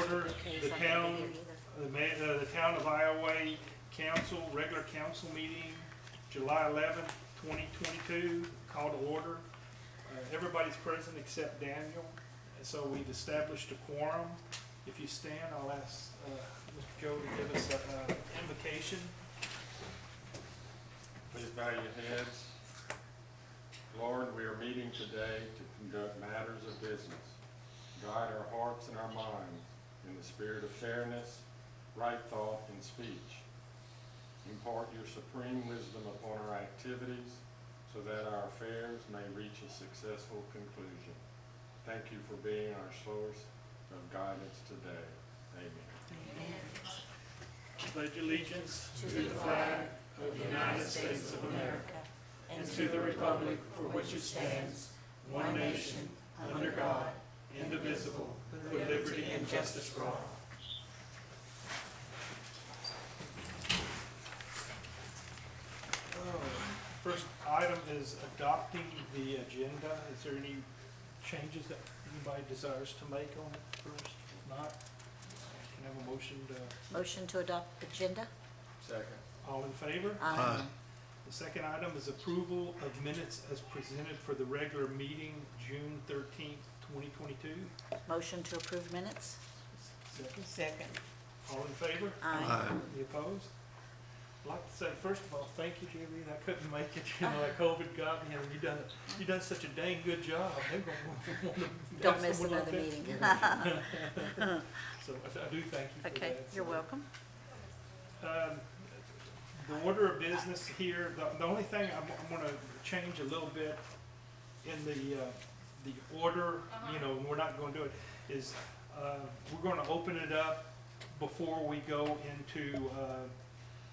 order the town of Iowa council, regular council meeting, July 11th, 2022, call to order. Everybody's present except Daniel, and so we've established a quorum. If you stand, I'll ask Mr. Joe to give us an invocation. Please bow your heads. Lord, we are meeting today to conduct matters of business. Guide our hearts and our minds in the spirit of fairness, right thought, and speech. Impart your supreme wisdom upon our activities so that our affairs may reach a successful conclusion. Thank you for being our source of guidance today. Amen. Pledge allegiance to the flag of the United States of America and to the republic for which it stands, one nation, under God, indivisible, with liberty and justice for all. First item is adopting the agenda. Is there any changes that anybody desires to make on it first? If not, can I have a motion to... Motion to adopt the agenda? Second. All in favor? Aye. The second item is approval of minutes as presented for the regular meeting, June 13th, 2022. Motion to approve minutes? Second. All in favor? Aye. Any opposed? I'd like to say, first of all, thank you, Julie. I couldn't make it, like COVID got me, and you done such a dang good job. They're gonna want to Don't miss another meeting. So I do thank you for that. Okay, you're welcome. The order of business here, the only thing I'm gonna change a little bit in the order, we're not gonna do it, is, we're gonna open it up before we go into,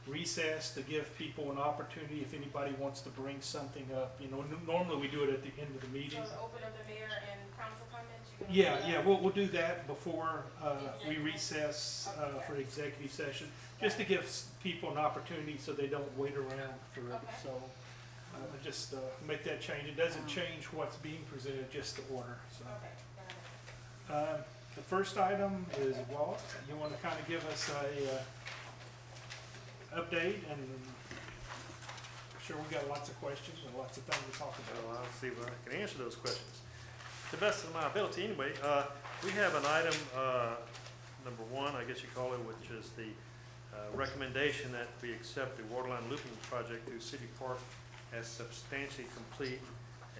recess to give people an opportunity if anybody wants to bring something up. Normally we do it at the end of the meeting. So open up the mayor and council comments? Yeah, we'll do that before we recess for executive session, just to give people an opportunity so they don't wait around for it. Okay. So just make that change. It doesn't change what's being presented, just the order. So Okay, got it. the first item is Walt. You want to kind of give us a update, and I'm sure we got lots of questions and lots of things to talk about. Well, I'll see if I can answer those questions. To the best of my ability, anyway. We have an item, number one, I guess you call it, which is the recommendation that we accept the waterline looping project through City Park as substantially complete,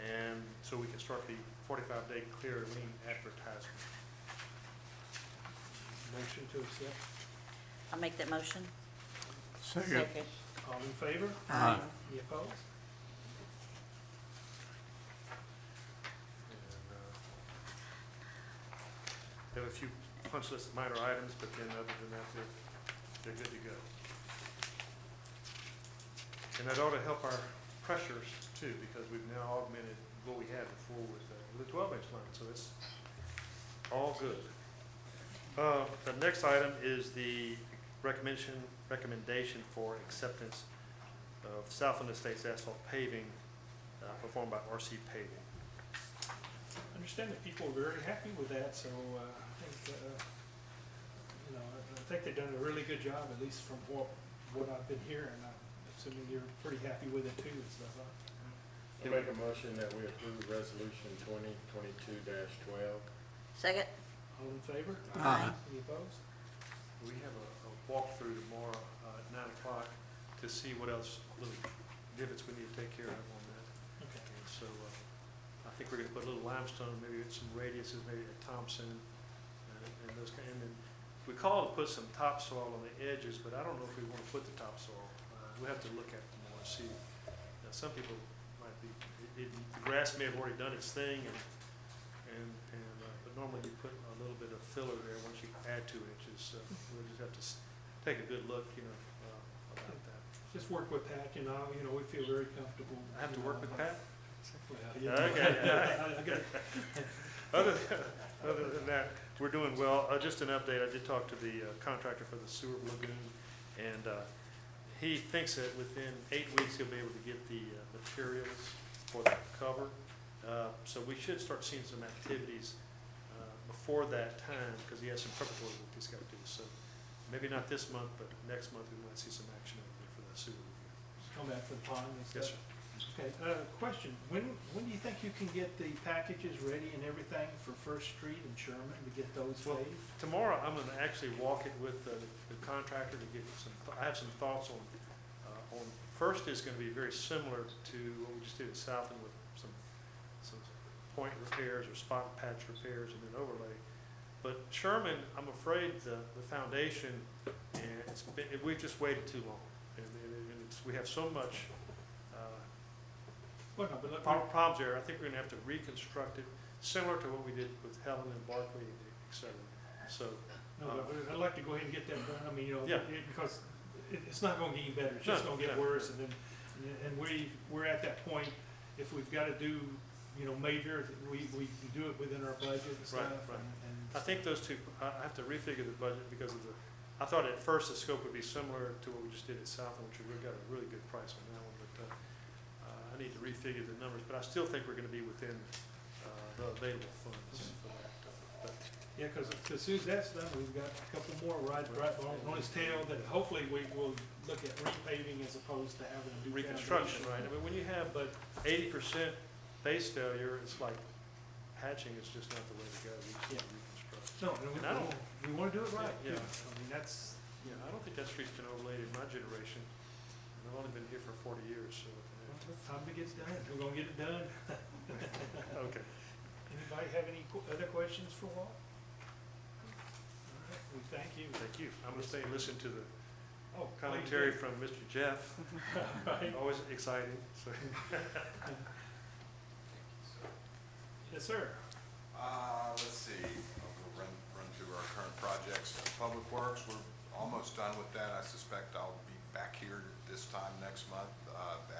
and so we can start the 45-day clear lien advertisement. Motion to accept. I'll make that motion. Second. All in favor? Aye. Any opposed? And, we have a few punch list minor items, but then other than that, they're good to go. And that ought to help our pressures too, because we've now augmented what we had before with the 12-inch line, so it's all good. The next item is the recommendation for acceptance of Southland Estates asphalt paving performed by RC Paving. I understand that people are very happy with that, so I think they've done a really good job, at least from what I've been hearing. I'm assuming you're pretty happy with it too and stuff, huh? I make a motion that we approve resolution 2022-12. Second? All in favor? Aye. Any opposed? We have a walkthrough tomorrow at 9 o'clock to see what else little divots we need to take care of on that. Okay. And so I think we're going to put a little limestone, maybe some radiuses, maybe at Thompson, and those kind. And then we call to put some topsoil on the edges, but I don't know if we want to put the topsoil. We have to look at it more and see. Now, some people might be. The grass may have already done its thing, but normally you put a little bit of filler there once you add 2 inches. We'll just have to take a good look, about that. Just work with Pat, we feel very comfortable. I have to work with Pat? Yeah. Okay. Other than that, we're doing well. Just an update, I did talk to the contractor for the sewer lagoon, and he thinks that within 8 weeks he'll be able to get the materials for the cover. So we should start seeing some activities before that time, because he has some preparatory work he's got to do. So maybe not this month, but next month we might see some action over there for that sewer review. Come back for the pond and Yes, stuff? sir. Okay, question, when do you think you can get the packages ready and everything for First Street and Sherman to get those Well, paved? tomorrow, I'm gonna actually walk it with the contractor to get some, I have some thoughts on, first is gonna be very similar to what we just did at Southland with some point repairs or spot patch repairs and then overlay. But Sherman, I'm afraid the foundation, and we've just waited too long. And we have so much, Well, no, but look, problems there. I think we're gonna have to reconstruct it, similar to what we did with Helen and Barclay, et cetera. So, no, but I'd like to go ahead and get that done, I mean, you know, Yeah. because it's not gonna get any better, it's just No, gonna get no. worse, and then, and we're at that point, if we've gotta do, you know, major, we do it within our budget and stuff. right. and I think those two, I have to refigure the budget because of I thought at first the scope would be similar to what we just did at Southland, which we got a really good price on that one, but, I need to refigure the numbers, but I still think we're gonna be within, the available funds for that. But Yeah, because as soon as that's done, we've got a couple more right on his tail that hopefully we will look at repaving as opposed to having to do reconstruction, foundation. right? I mean, when you have But, 80% base failure, it's like patching is just not the way to go. We just need to reconstruct. no, and And I don't- we want to do it right, Yeah, too. yeah. I mean, that's, Yeah, I don't think that street's been overlaid in my generation. And I've only been here for 40 years, so. it's time to get it done. We're gonna get it done. Okay. Anybody have any other questions for Walt? All right, we thank you. Thank you. I'm gonna stay and listen to the Oh, commentary from Mr. Jeff. Right. Always exciting, so. Yes, sir. Let's see, I'll go run through our current projects. Public Works, we're almost done with that. I suspect I'll be back here this time next month,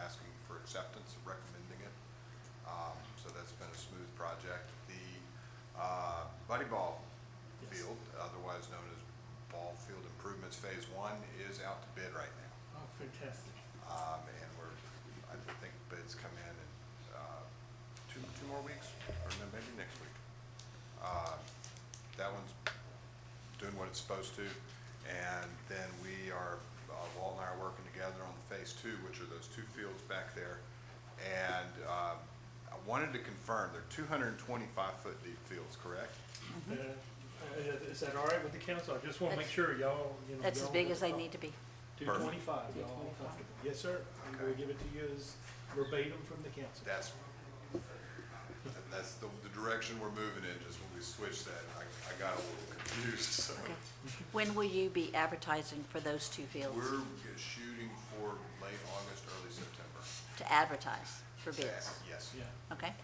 asking for acceptance, recommending it. So that's been a smooth project. The Buddy Ball Yes. Field, otherwise known as Ball Field Improvements Phase 1, is out to bid right now. Oh, fantastic. And I think bids come in two more weeks, or no, maybe next week. That one's doing what it's supposed to. And then we are, Walt and I are working together on the Phase 2, which are those two fields back there. And I wanted to confirm, they're 225-foot deep fields, correct? Is that all right with the council? I just want to make sure y'all, you know. That's as y'all- big as they need to be. 225, y'all comfortable? Yes, sir. And we'll Okay. give it to you as verbatim from the council. That's the direction we're moving in. Just when we switched that, I got a little confused, so. Okay. When will you be advertising for those two fields? We're shooting for late August, early September. To advertise for bids? Yes. Yeah. Okay? Okay.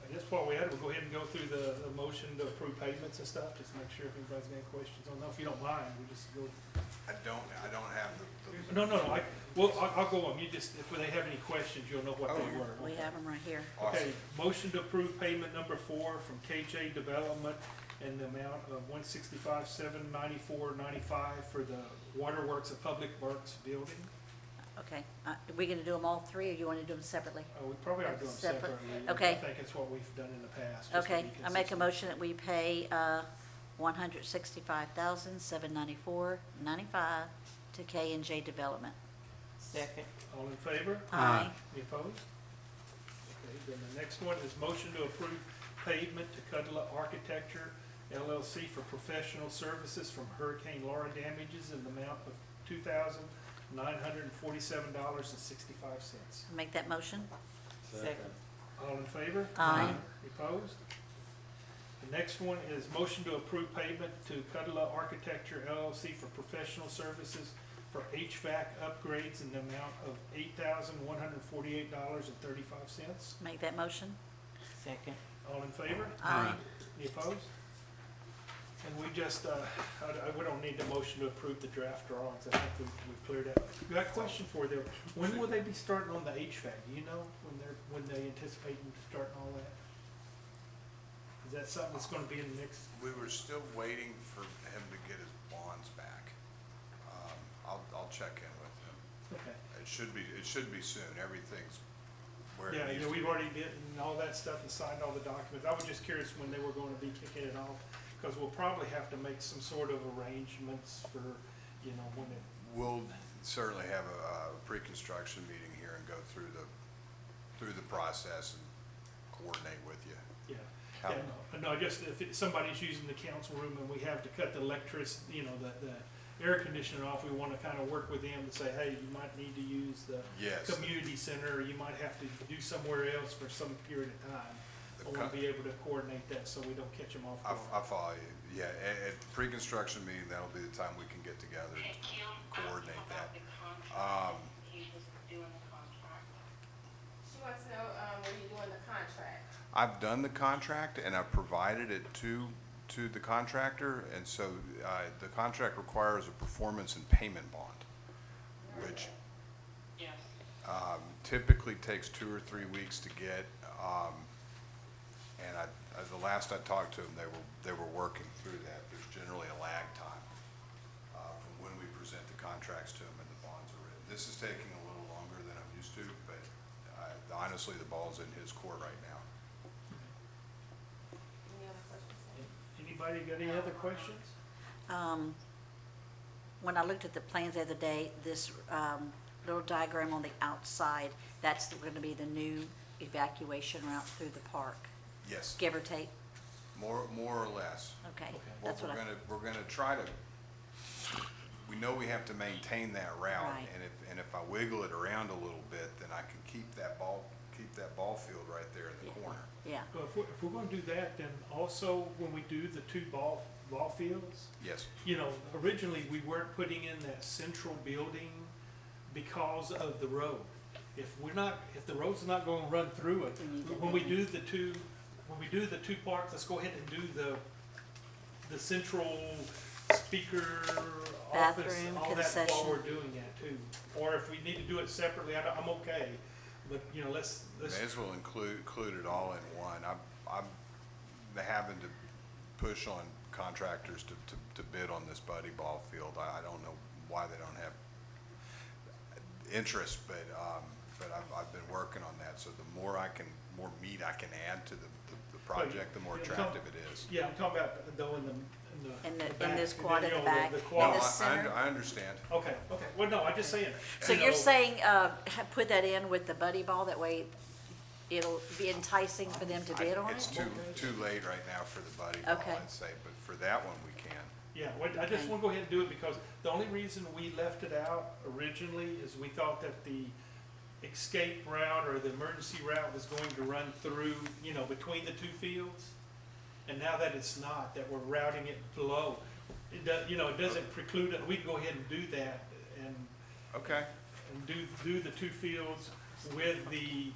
I guess while we're at it, we'll go ahead and go through the motion to approve payments and stuff, just make sure if anybody's got any questions on that. If you don't mind, we just go. I don't have the. No, I'll go on. You just, if they have any questions, you'll know what they Oh, were. We have them right here. Okay, Awesome. motion to approve payment number 4 from KJ Development in the amount of $165,794.95 for the Waterworks of Public Works building. Okay. Are we gonna do them all three, or you wanna do them separately? We probably ought to do them Separate. separately. Okay. I think it's what we've done in the past. just to Okay, be I make a consistent. motion that we pay, $165,794.95 to K and J Development. Second. All in favor? Aye. Any opposed? Okay, then the next one is motion to approve pavement to Cudla Architecture LLC for professional services from Hurricane Laura damages in the amount of $2,947.65. Make that motion? Second. All in favor? Aye. Opposed? The next one is motion to approve payment to Cudla Architecture LLC for professional services for HVAC upgrades in the amount of $8,148.35. Make that motion? Second. All in favor? Aye. Any opposed? And we just, we don't need the motion to approve the draft drawings. I think we've cleared out. We got a question for you. When will they be starting on the HVAC? Do you know when they anticipate starting all that? Is that something that's gonna be in the next? We were still waiting for him to get his bonds back. I'll check in with him. Okay. It should be soon. Everything's where it Yeah, needs to we've be. already did all that stuff and signed all the documents. I was just curious when they were going to be kicking it off, because we'll probably have to make some sort of arrangements for, when it, We'll certainly have a pre-construction meeting here and go through the process and coordinate with you. yeah. How- Yeah, no, just if somebody's using the council room and we have to cut the the air conditioner off, we want to kind of work with them to say, hey, you might need to use the Yes. community center, or you might have to do somewhere else for some period of time. The I want co- to be able to coordinate that so we don't catch them off I guard. follow you. Yeah, at pre-construction meeting, that'll be the time we can get together and coordinate that. She wants to know, when you're doing the contract. I've done the contract and I've provided it to the contractor, and so, the contract requires a performance and payment bond, which typically takes 2 or 3 weeks to get, and the last I talked to them, they were working through that. There's generally a lag time, from when we present the contracts to them and the bonds are written. This is taking a little longer than I'm used to, but, honestly, the ball's in his court right now. Any other questions? Anybody got any other questions? When I looked at the plans the other day, this little diagram on the outside, that's going to be the new evacuation route through the park, Yes, give or take? more or less. Okay, Okay. that's what I, We're gonna try to, we know we have to maintain that route, Right. and if I wiggle it around a little bit, then I can keep that ball field right there in the Yeah. corner. yeah, Well, if we're going to do that, then also when we do the two ball fields, Yes, originally we weren't putting in that central building because of the road. If the road's not going to run through it, when we do the two parts, let's go ahead and do the central speaker office, Bathroom, all that while concession. we're doing that too. Or if we need to do it separately, I'm okay, but, let's. may as well include it all in one. I'm having to push on contractors to bid on this buddy ball field. I don't know why they don't have interest, but I've been working on that, so the more meat I can add to the project, the more attractive it is. Yeah, I'm talking about though in this back, quad in the back. The In quad. the No, center? I understand. Okay, well, no, I'm just saying. so you're saying, put that in with the buddy ball, that way it'll be enticing for them to bid on It's it? too late right now for the buddy ball, Okay. I'd say, but for that one, we can. Yeah, well, I just Okay. want to go ahead and do it because the only reason we left it out originally is we thought that the escape route or the emergency route was going to run through, between the two fields. And now that it's not, that we're routing it below, it doesn't preclude it. We can go ahead and do that and Okay, do the two fields with the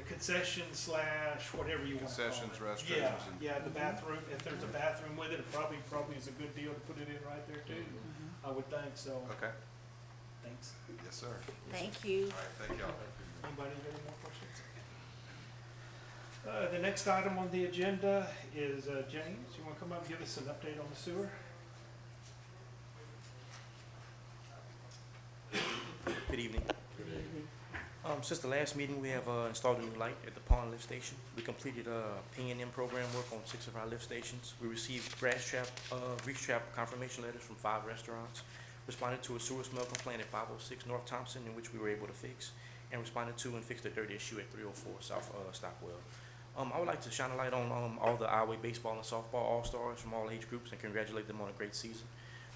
concession / whatever you want to call it. Concessions, restrooms, Yeah, and- yeah, the bathroom, if there's a bathroom with it, it probably is a good deal to put it in right there too. I would think so. okay, Thanks. yes, sir. Thank you. All right, thank y'all. Anybody got any more questions? The next item on the agenda is, James, you wanna come up and give us an update on the sewer? Good evening. Since the last meeting, we have installed a new light at the pond lift station. We completed P&M program work on 6 of our lift stations. We received grease trap confirmation letters from 5 restaurants, responded to a sewer smell complaint at 506 North Thompson, in which we were able to fix, and responded to and fixed a dirty issue at 304 South Stockwell. I would like to shine a light on all the Iowa baseball and softball all-stars from all age groups and congratulate them on a great season.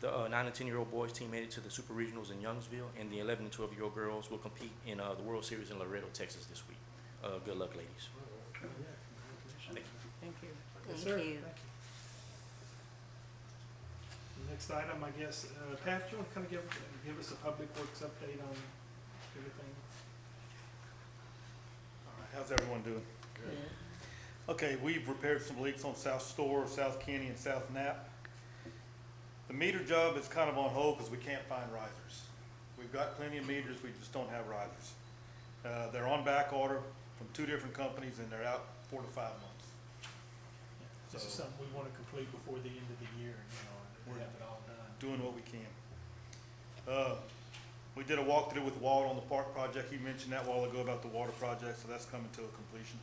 The 9 and 10-year-old boys team made it to the Super Regionals in Youngsville, and the 11 and 12-year-old girls will compete in the World Series in Laredo, Texas this week. Good luck, ladies. Thank you. Thank you. Yes, Thank sir. you. Next item, I guess, Pat, you wanna kind of give us a public works update on everything? All right, how's everyone doing? Okay, we've repaired some leaks on South Store, South Kenny, and South Knapp. The meter job is kind of on hold because we can't find risers. We've got plenty of meters, we just don't have risers. They're on back order from 2 different companies, and they're out 4 to 5 months. This is something we wanna complete before the end of the year, and have it all done. Doing what we can. We did a walkthrough with Walt on the park project. He mentioned that a while ago about the water project, so that's coming to a completion.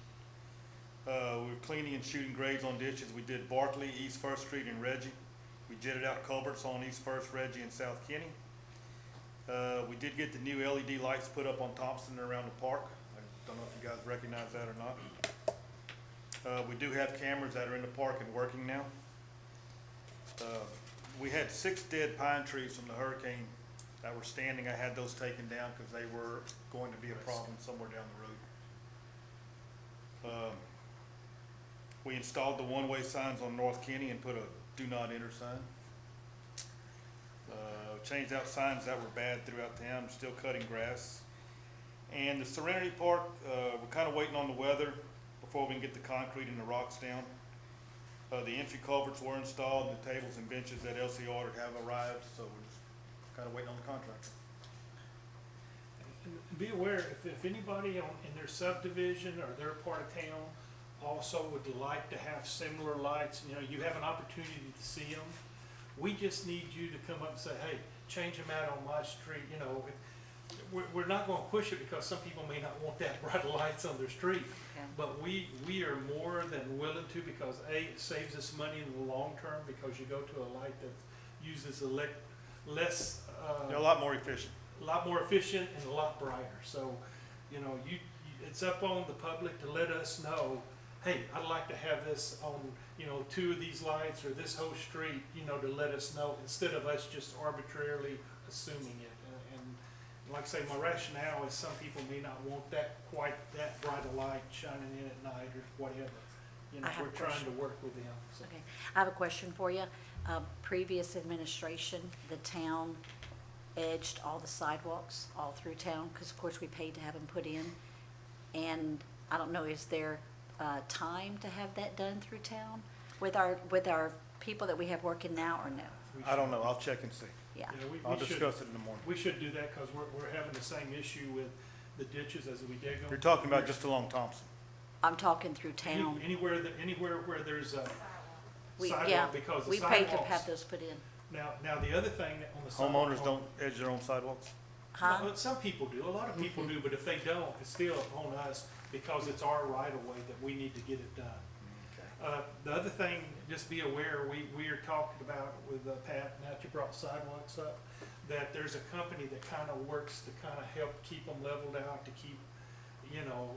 We were cleaning and shooting grades on ditches. We did Barkley, East First Street, and Reggie. We jetted out culverts on East First, Reggie, and South Kenny. We did get the new LED lights put up on Thompson and around the park. I don't know if you guys recognize that or not. We do have cameras that are in the park and working now. We had 6 dead pine trees from the hurricane that were standing. I had those taken down because they were going to be a problem somewhere down the road. We installed the one-way signs on North Kenny and put a do not enter sign. Changed out signs that were bad throughout town, still cutting grass. And the Serenity Park, we're kind of waiting on the weather before we can get the concrete and the rocks down. The entry culverts were installed, and the tables and benches that LC ordered have arrived, so we're just kind of waiting on the contractor. And be aware, if anybody in their subdivision or their part of town also would like to have similar lights, you know, you have an opportunity to see them. We just need you to come up and say, hey, change them out on my street, you know. We're not gonna push it because some people may not want that bright lights on their street. Okay. But we are more than willing to, because A, it saves us money in the long term, because you go to a light that uses less, They're a lot more efficient. a lot more efficient and a lot brighter. So, you know, it's up on the public to let us know, hey, I'd like to have this on, you know, 2 of these lights or this whole street, you know, to let us know, instead of us just arbitrarily assuming it. And like I say, my rationale is some people may not want quite that bright a light shining in at night or whatever. You know, I have we're a trying question. to work with them, so. Okay, I have a question for you. Previous administration, the town edged all the sidewalks all through town, because of course we paid to have them put in. And I don't know, is there time to have that done through town with our people that we have working now, or no? we I don't know, I'll check and see. Yeah, Yeah, we I'll should- discuss it in the morning. We should do that, because we're having the same issue with the ditches as we dig them. You're talking about just along Thompson. I'm talking through town. Anywhere where there's a Yeah, sidewalk, because the we paid to sidewalks. have those put in. Now the other thing on the sidewalk. Homeowners don't edge their own sidewalks? Huh? No, some people do, a lot of people do, but if they don't, it's still on us, because it's our right of way that we need to get it done. The other thing, just be aware, we are talking about with Pat, now that you brought sidewalks up, that there's a company that kind of works to kind of help keep them leveled out, to keep, you know,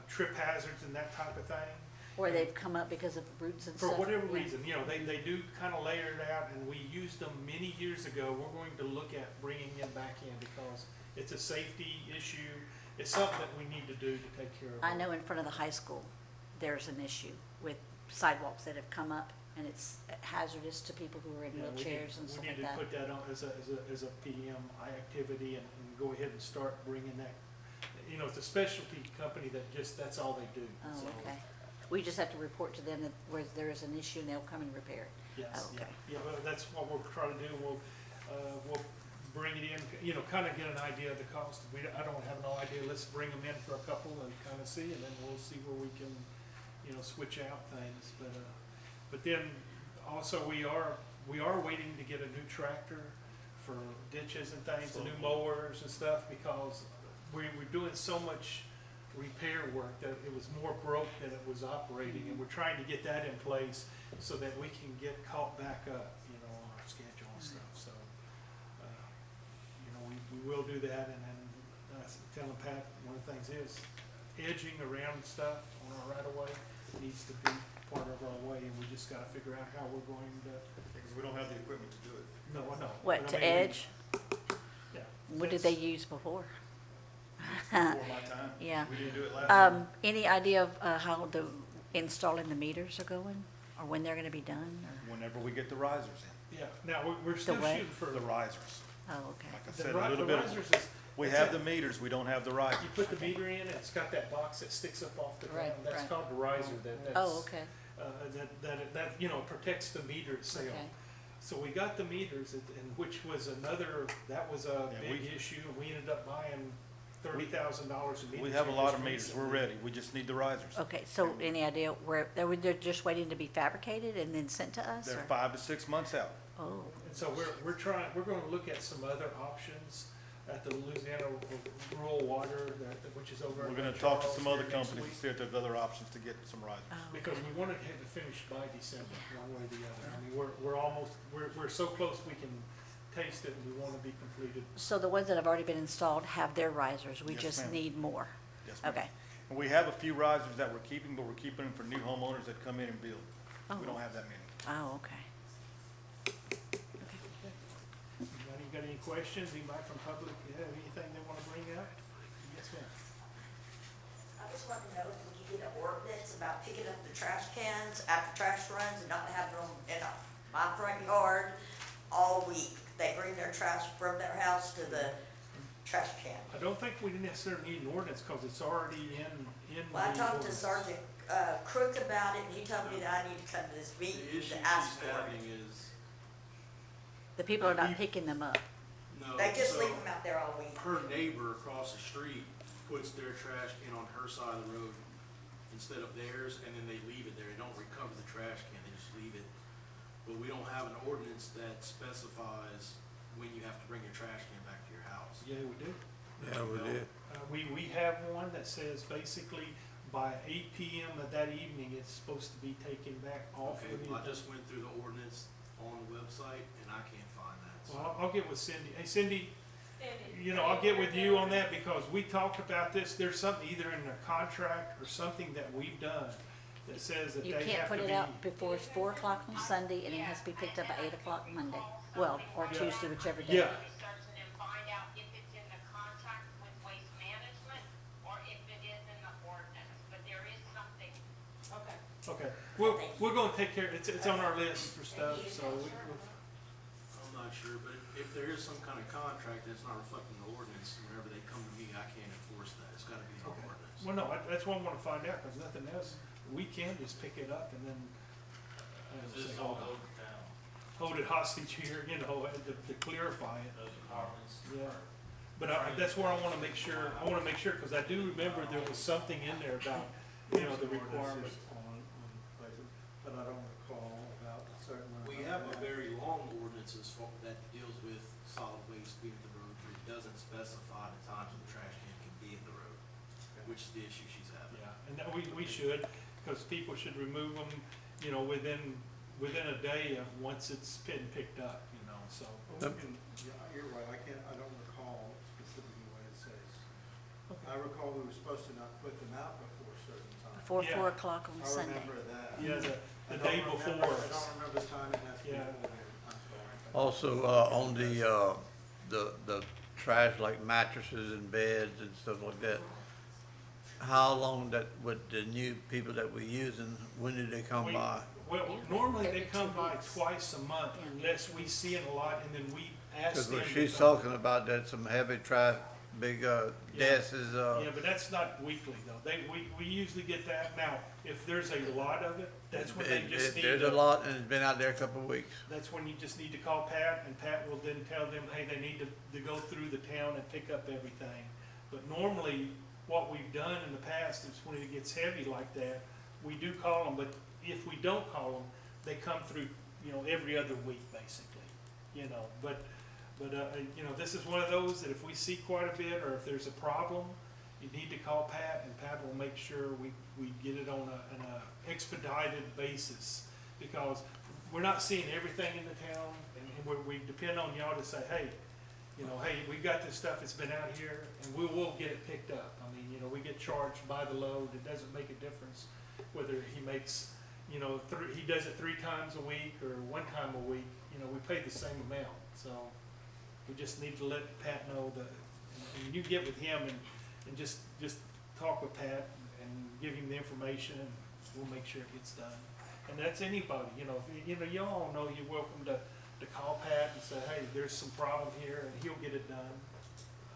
trip hazards and that type of thing. Or they've come up because of roots and For stuff? whatever Yeah. reason, you know, they do kind of layer it out, and we used them many years ago. We're going to look at bringing them back in, because it's a safety issue. It's something that we need to do to take care of. I know in front of the high school, there's an issue with sidewalks that have come up, and it's hazardous to people who are in Yeah, wheelchairs and stuff like We need that. to put that on as a PM activity, and go ahead and start bringing that. You know, it's a specialty company that that's all they do. Oh, So, okay. We just have to report to them that where there is an issue, and they'll come and repair it. Yes, Oh, yeah, okay. yeah, well, that's what we're trying to do. We'll bring it in, you know, kind of get an idea of the cost. I don't have no idea. Let's bring them in for a couple and kind of see, and then we'll see where we can, you know, switch out things. But then also we are waiting to get a new tractor for ditches and things, the new mowers and stuff, because we're doing so much repair work that it was more broke than it was operating, and we're trying to get that in place so that we can get caught back up, you know, on our schedule and stuff. So, you know, we will do that. And then I was telling Pat, one of the things is edging around stuff on our right of way needs to be part of our way, and we just gotta figure out how we're going to, Because we don't have the equipment to do it. no, I know. What, but to I mean, edge? Yeah. What did they use before? Before my time. Yeah. We didn't do it last year. Any idea of how the installing the meters are going, or when they're gonna be done, or? Whenever we get the risers Yeah, now, we're still what? shooting for in. The risers. Oh, okay. Like I the said, a little the bit, risers is, we it's have a- the meters, we don't have the risers. you put the meter in, it's got that box that sticks up off the ground. Right, That's right. called the riser, that's. Oh, okay, That, you know, protects the meter itself. okay. So we got the meters, and which was that was a Yeah, big issue, and we ended up buying $30,000 in meters. We have a here lot just of meters, we're recently. ready, we just need the risers. Okay, so any idea where, they're just waiting to be fabricated and then sent to us, They're or? 5 to 6 months out. Oh, And so we're gonna look at some other options, at the Louisiana Rural Water, which is over. We're in gonna Lake talk to Charles some other here next companies week. and see if there's other options to get some risers. Because we want to have it finished by December, one way or the other. I mean, we're almost, we're so close we can taste it, and we want to be completed. So the ones that have already been installed have their risers, we Yes, just ma'am. need more? Yes, ma'am. Okay. And we have a few risers that we're keeping, but we're keeping them for new homeowners that come in and build. We don't have that many. Oh, okay. Anybody got any questions? Anybody from public have anything they want to bring up? Yes, ma'am. I just want to know if we could get an ordinance about picking up the trash cans after trash runs and not having them in my front yard all week. They bring their trash from their house to the trash can. I don't think we necessarily need an ordinance, because it's already in the Well, I talked to ordinance. Sergeant Crook about it, and he told me that I need to come to this The meeting issue to ask she's for it. having is, The people are not picking them up. no, They just so leave them out there all week. her neighbor across the street puts their trash can on her side of the road instead of theirs, and then they leave it there. They don't recover the trash can, they just leave it. But we don't have an ordinance that specifies when you have to bring your trash can back to your house. Yeah, we do. Yeah, we did. We have one that says basically by 8 PM of that evening, it's supposed to be taken back off. Okay, of well, I the- just went through the ordinance on the website, and I can't find that, so. Well, I'll get with Cindy. Hey, Cindy, Cindy, you know, I'll get with you on that, because we talked about this. There's something either in the contract or something that we've done that says that You they can't have to put be. it out before 4 o'clock on Sunday, and it has to be picked up at 8 o'clock Monday. Well, or Tuesday, whichever day. Yeah, Research and then find out if it's in the contract with Waste Management or if it is in the ordinance, but there is something. okay. okay. We're gonna take care, it's on our list for stuff, so I'm not sure, but if there is some kind of contract that's not reflecting the ordinance, whenever they come to me, I can't enforce that. It's gotta be in the Okay. ordinance. Well, no, that's what I wanna find out, because nothing else, we can just pick it up and then, This say, is all hold over town, hold it hostage here, you know, to clarify it. those apartments. Yeah, but that's where I wanna make sure, because I do remember there was something in there about, you know, the requirement on places, but I don't recall about a certain. We have a very long ordinance that deals with solid waste being in the road, but it doesn't specify the times when the trash can be in the road, which is the issue she's having. Yeah, and that we should, because people should remove them, you know, within a day of once it's been picked up, you know, so. Yep. Yeah, you're right, I don't recall specifically what it says. I recall we were supposed to not put them out before a certain time. Before Yeah. 4 o'clock on I Sunday. remember that. Yeah, I the don't day remember- before. I don't remember the time it has to be Yeah. before then, I'm sorry. Also, on the trash, like mattresses and beds and stuff like that, how long that, with the new people that we're using, when do they come by? Well, normally they Every come 2 by weeks. twice a month Yeah. unless we see it a lot, and then we ask Cause them. when to she's come. talking about that, some heavy trash, big, desks, Yeah, but that's not weekly though. We usually get that. Now, if there's a lot of it, that's when they just need there's to. a lot, and it's been out there a couple of weeks. That's when you just need to call Pat, and Pat will then tell them, hey, they need to go through the town and pick up everything. But normally, what we've done in the past is when it gets heavy like that, we do call them, but if we don't call them, they come through, you know, every other week, basically, you know. But, you know, this is one of those that if we see quite a bit, or if there's a problem, you need to call Pat, and Pat will make sure we get it on an expedited basis. Because we're not seeing everything in the town, and we depend on y'all to say, hey, you know, hey, we got this stuff that's been out here, and we will get it picked up. I mean, you know, we get charged by the load. It doesn't make a difference whether he makes, you know, he does it 3 times a week or 1 time a week. You know, we pay the same amount. So we just need to let Pat know that, and you get with him and just talk with Pat and give him the information, and we'll make sure it gets done. And that's anybody, you know, you all know you're welcome to call Pat and say, hey, there's some problem here, and he'll get it done.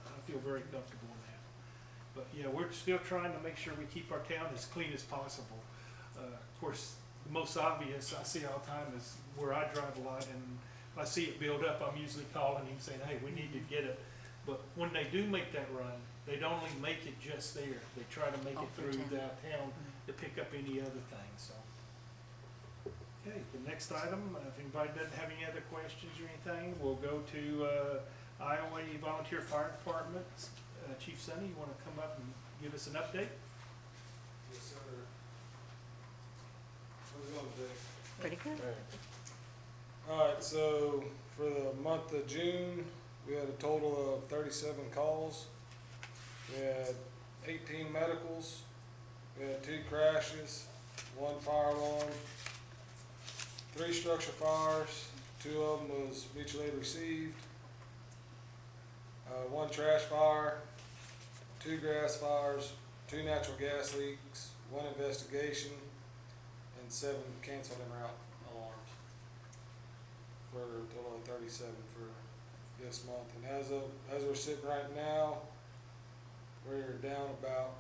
I feel very comfortable in that. But yeah, we're still trying to make sure we keep our town as clean as possible. Of course, the most obvious I see all the time is where I drive a lot, and if I see it build up, I'm usually calling him saying, hey, we need to get it. But when they do make that run, they don't only make it just there. They try to make All it through through town. downtown to pick up any other thing, so. Okay, the next item, if anybody doesn't have any other questions or anything, we'll go to, Iowa Volunteer Fire Department. Chief Sonny, you wanna come up and give us an update? Yes, sir. How's it going today? Pretty good. All right, so for the month of June, we had a total of 37 calls. We had 18 medicals, we had 2 crashes, 1 fire alarm, 3 structure fires, 2 of them was mutually received, 1 trash fire, 2 grass fires, 2 natural gas leaks, 1 investigation, and 7 canceled en route alarms. For a total of 37 for this month. And as we're sitting right now, we're down about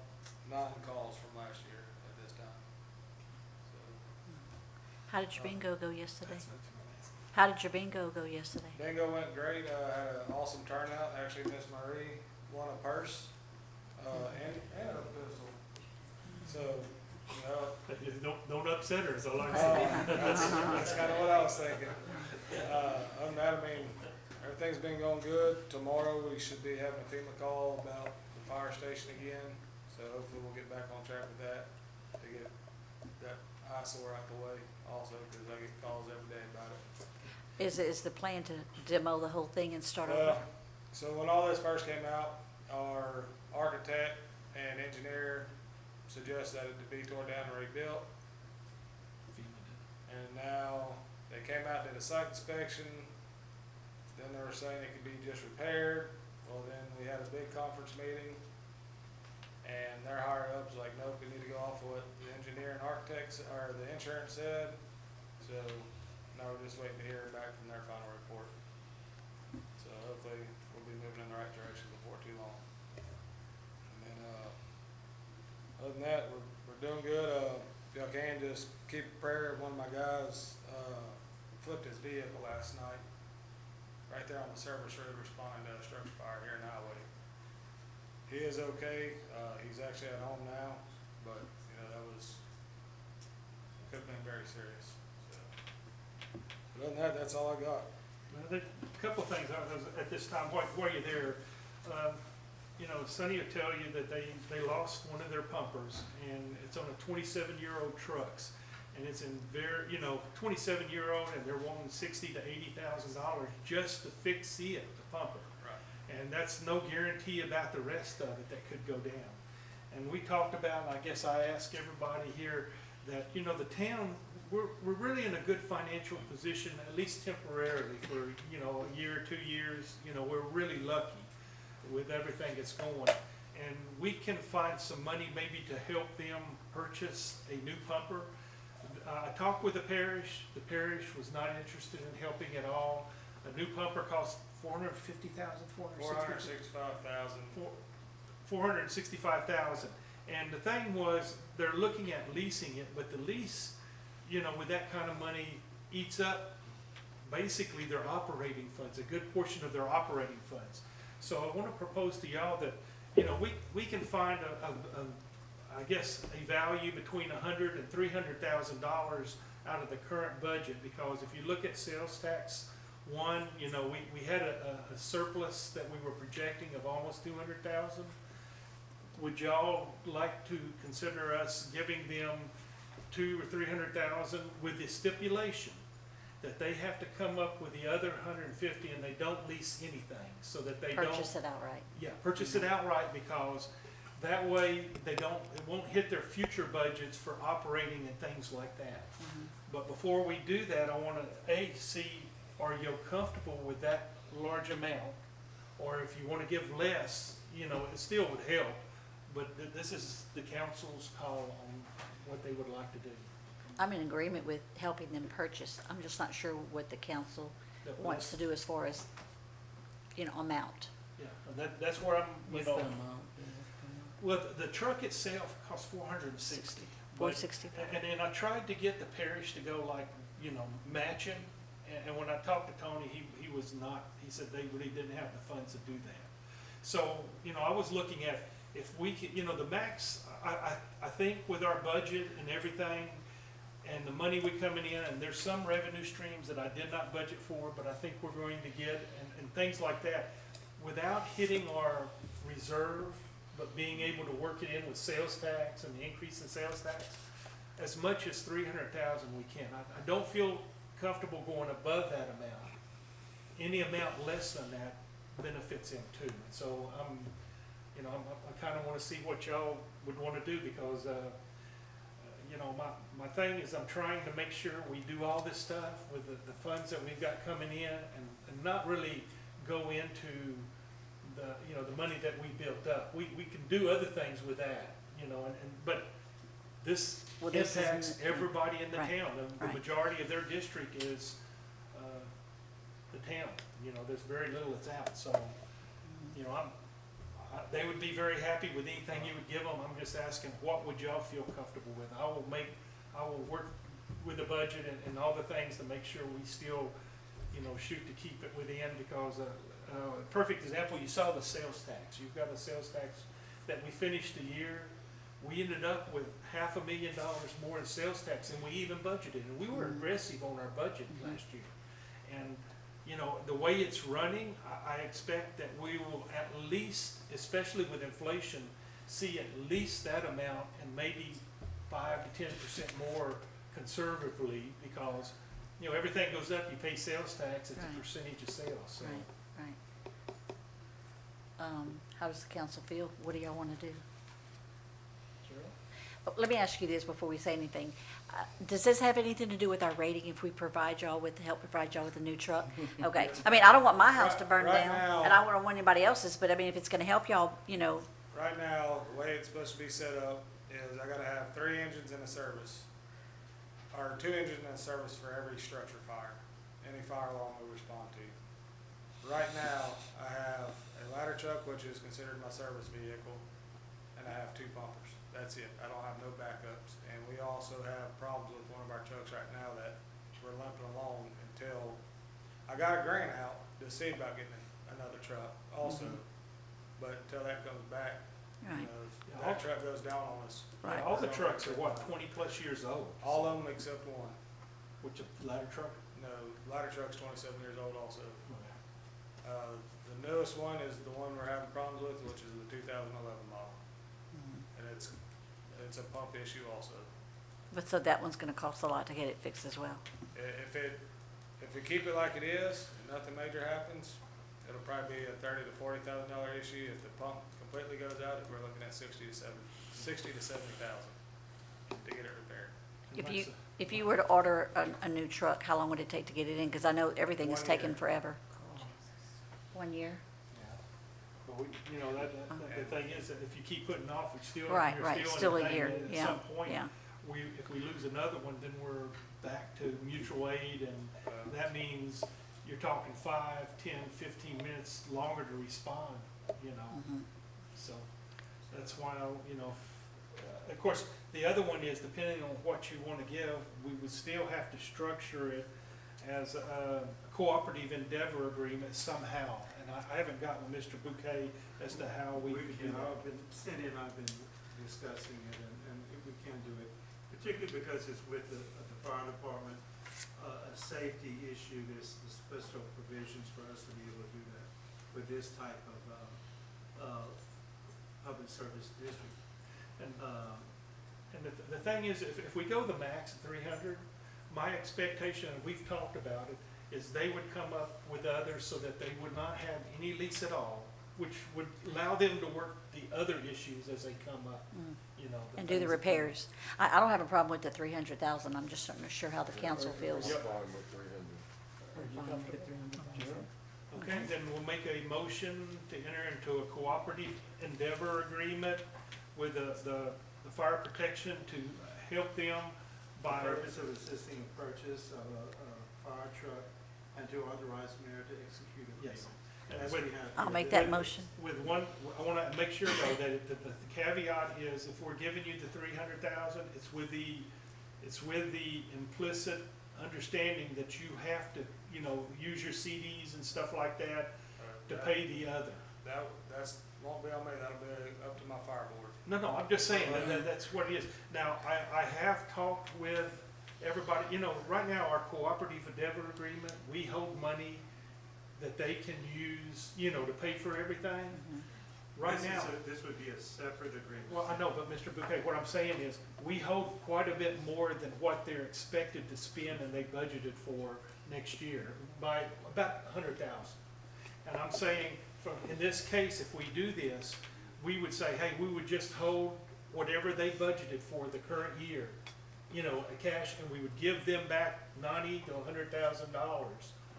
9 calls from last year at this time. How did your bingo go yesterday? How did your bingo go yesterday? Bingo went great. Had an awesome turnout. Actually, Miss Marie won a purse and a pistol. So, you know, Don't upset her, is all I'm saying. that's kind of what I was thinking. Other than that, I mean, everything's been going good. Tomorrow we should be having a FEMA call about the fire station again. So hopefully we'll get back on track with that to get that eyesore out the way also, because I get calls every day about it. Is the plan to demo the whole thing and start over? Well, so when all this first came out, our architect and engineer suggested that it be torn down and rebuilt. And now they came out and did a site inspection. Then they were saying it could be just repaired. Well, then we had a big conference meeting, and their higher ups like, nope, we need to go off of what the engineer and architects or the insurance said. So now we're just waiting to hear back from their final report. So hopefully we'll be moving in the right direction before too long. And then other than that, we're doing good. If y'all can, just keep a prayer. One of my guys flipped his vehicle last night right there on the service road responding to a structure fire here in Iowa. He is okay. He's actually at home now, but you know, that could have been very serious. So, other than that, that's all I got. Well, there a couple of things at this time, while you're there. You know, Sonny will tell you that they lost one of their pumpers, and it's on a 27-year-old trucks. And it's in 27-year-old, and they're wanting $60,000 to $80,000 just to fix it, the pumper. Right. And that's no guarantee about the rest of it that could go down. And we talked about, I guess I asked everybody here, that, you know, the town, we're really in a good financial position, at least temporarily, for, you know, a year or 2 years. You know, we're really lucky with everything that's going. And we can find some money maybe to help them purchase a new pumper. I talked with the parish. The parish was not interested in helping at all. A new pumper costs $450,000, $465,000. And the thing was, they're looking at leasing it, but the lease, you know, with that kind of money, eats up basically their operating funds, a good portion of their operating funds. So I want to propose to y'all that, you know, we can find I guess a value between $100,000 and $300,000 out of the current budget, because if you look at sales tax, you know, we had a surplus that we were projecting of almost $200,000. Would y'all like to consider us giving them $200,000 or $300,000 with the stipulation that they have to come up with the other $150,000 and they don't lease anything, so that they don't Purchase it outright. Yeah, purchase it outright, because that way it won't hit their future budgets for operating and things like that. But before we do that, I want to see, are you comfortable with that large amount? Or if you want to give less, you know, it still would help. But this is the council's call on what they would like to do. I'm in agreement with helping them purchase. I'm just not sure what the council wants to do as far as, you know, amount. Yeah, and that's where I'm, you What's know. the amount? Well, the truck itself costs $460. $465. And then I tried to get the parish to go like, you know, matching. And when I talked to Tony, he was not, he said they really didn't have the funds to do that. So, you know, I was looking at if we could, you know, the max, I think with our budget and everything and the money we coming in, and there's some revenue streams that I did not budget for, but I think we're going to get, and things like that. without hitting our reserve, but being able to work it in with sales tax and the increase in sales tax, as much as 300,000 we can. I don't feel comfortable going above that amount. Any amount less than that benefits him too. And so I kind of want to see what y'all would want to do, because my thing is I'm trying to make sure we do all this stuff with the funds that we've got coming in, and not really go into the money that we built up. We can do other things with that, but this Well, this impacts isn't- everybody in the Right, town. The right. majority of their district is the town. There's very little that's out, so, they would be very happy with anything you would give them. I'm just asking, what would y'all feel comfortable with? I will work with the budget and all the things to make sure we still, shoot to keep it within, because, a perfect example, you saw the sales tax. You've got a sales tax that we finished the year. We ended up with $500,000 more in sales tax than we even budgeted, and we were aggressive on our budget last year. And, the way it's running, I expect that we will at least, especially with inflation, see at least that amount, and maybe 5 to 10% more conservatively, because, everything goes up, you pay sales tax, it's Right. a percentage of sales, so. Right. How does the council feel? What do y'all want to do? Oh, let me ask you this before we say anything. Does this have anything to do with our rating if we provide y'all with, help provide y'all with a new truck? Okay, I mean, I don't want my house to burn Right down, now- and I don't want anybody else's, but I mean, if it's gonna help y'all, Right now, the way it's supposed to be set up is I gotta have 3 engines in a service, or 2 engines in a service for every structure fire, any fire alarm we respond to. Right now, I have a ladder truck, which is considered my service vehicle, and I have 2 pumpers. That's it. I don't have no backups. And we also have problems with one of our trucks right now that we're limping along until, I got a grant out to see about getting another truck also. But until that comes back, Right. that truck goes down on us. Right. All the trucks are what, 20+ years old? All of them except one. Which a ladder truck? No, ladder truck's 27 years old also. The newest one is the one we're having problems with, which is the 2011 model. And it's a pump issue also. but so that one's gonna cost a lot to get it fixed as well. If we keep it like it is, and nothing major happens, it'll probably be a $30,000 to $40,000 issue. If the pump completely goes out, we're looking at 60 to 70,000 to get it repaired. If you were to order a new truck, how long would it take to get it in? Because I know everything is 1 taking year. forever. 1 year? But the thing is that if you keep putting off, Right, you're right, still still in a the year, thing. At yeah, some point, yeah. if we lose another one, then we're back to mutual aid, and that means you're talking 5, 10, 15 minutes longer to respond, So that's why, of course, the other one is, depending on what you want to give, we would still have to structure it as a cooperative endeavor agreement somehow. And I haven't gotten with Mr. Bouquet as to how we could do that. Cindy and I have been discussing it, and we can do it, particularly because it's with the fire department, a safety issue. There's special provisions for us to be able to do that with this type of public service district. And the thing is, if we go the max at 300, my expectation, and we've talked about it, is they would come up with others so that they would not have any lease at all, which would allow them to work the other issues as they come up, And do the things- repairs. I don't have a problem with the 300,000. I'm just not sure how the council feels. We're fine with 300. Are you comfortable? Okay, then we'll make a motion to enter into a cooperative endeavor agreement with the fire protection to help them For by. the purpose of assisting in purchase of a fire truck and to authorize mayor to execute a Yes. As With- we have. I'll make that motion. With one, I want to make sure though that the caveat is, if we're giving you the 300,000, it's with the implicit understanding that you have to, use your CDs and stuff like that to pay the other. That's won't be on me. That'll be up to my fire board. No, I'm just saying, that's what it is. Now, I have talked with everybody, right now, our cooperative endeavor agreement, we hold money that they can use, you know, to pay for everything. Right This is now, this would be a separate agreement. well, I know, but Mr. Bouquet, what I'm saying is, we hold quite a bit more than what they're expected to spend and they budgeted for next year, by about $100,000. And I'm saying, in this case, if we do this, we would say, hey, we would just hold whatever they budgeted for the current year, you know, a cash, and we would give them back $90,000 to $100,000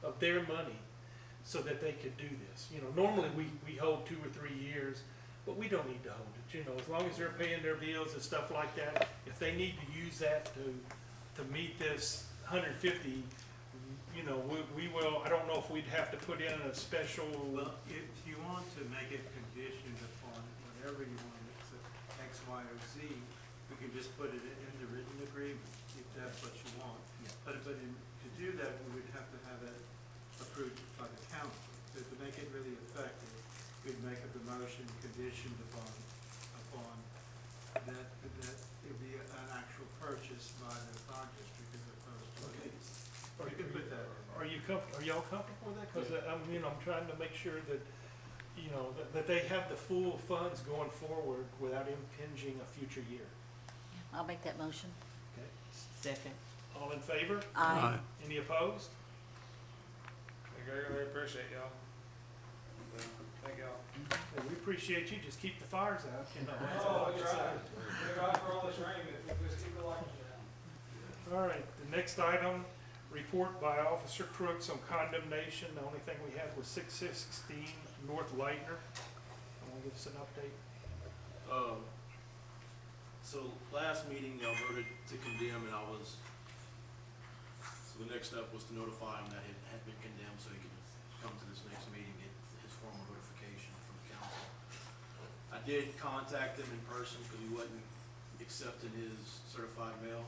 of their money so that they could do this. You know, normally we hold 2 or 3 years, but we don't need to hold it, you know, as long as they're paying their bills and stuff like that. If they need to use that to meet this 150, you know, we will, I don't know if we'd have to put in a special. Well, if you want to make it conditioned upon whatever you want, it's X, Y, or Z, we can just put it in the written agreement, if that's what you want. But to do that, we would have to have it approved by the council. To make it really effective, we'd make up the motion conditioned upon that it be an actual purchase by the fire district as opposed to a lease. You could put that. Are y'all comfortable with that? Because I'm trying to make sure that, you know, that they have the full funds going forward without impinging a future year. I'll make that motion. Okay. Second. All in favor? Aye. Any opposed? I really appreciate y'all. Thank y'all. Well, we appreciate you. Just keep the fires out, you know. that's Oh, all I can we say. tried. Thank God for all this rain, but we just keep the lights down. All right, the next item, report by Officer Crooks on condemnation. The only thing we had was 616 North Lightner. Want to give us an update? So last meeting, y'all voted to condemn, and so the next step was to notify him that it had been condemned, so he could come to this next meeting, get his formal notification from the council. I did contact him in person, because he wasn't accepting his certified mail.